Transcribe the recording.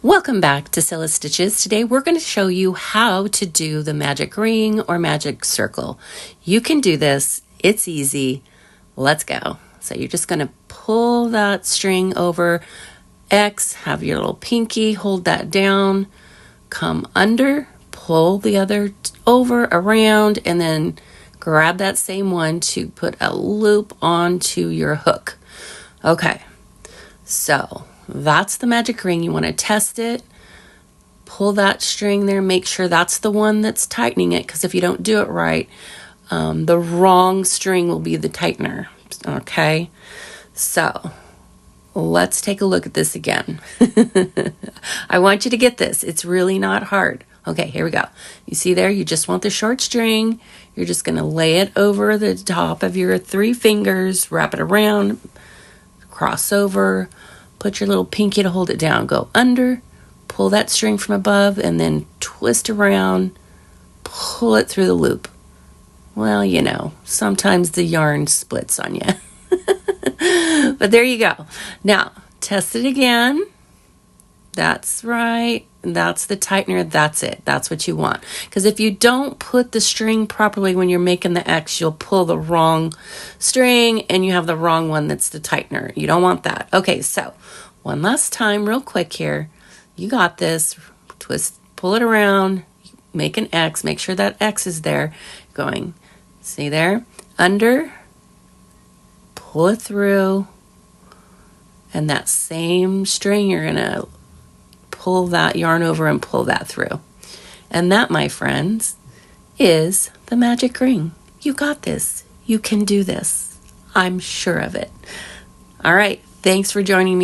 Welcome back to Cillas Stitches. Today we're going to show you how to do the magic ring or magic circle. You can do this. It's easy. Let's go. So you're just going to pull that string over X, have your little pinky, hold that down, come under, pull the other over, around, and then grab that same one to put a loop onto your hook. Okay, so that's the magic ring. You want to test it. Pull that string there. Make sure that's the one that's tightening it, because if you don't do it right, the wrong string will be the tightener. Okay, so let's take a look at this again. I want you to get this. It's really not hard. Okay, here we go. You see there, you just want the short string. You're just going to lay it over the top of your 3 fingers, wrap it around, cross over, put your little pinky to hold it down, go under, pull that string from above, and then twist around, pull it through the loop. Well, you know, sometimes the yarn splits on you. But there you go. Now, test it again. That's right. That's the tightener. That's it. That's what you want. Because if you don't put the string properly when you're making the X, you'll pull the wrong string and you have the wrong one that's the tightener. You don't want that. Okay, so one last time real quick here. You got this. Twist, pull it around, make an X. Make sure that X is there. Going, see there? Under, pull it through, and that same string you're going to pull that yarn over and pull that through. And that, my friends, is the magic ring. You got this. You can do this. I'm sure of it. All right. Thanks for joining me.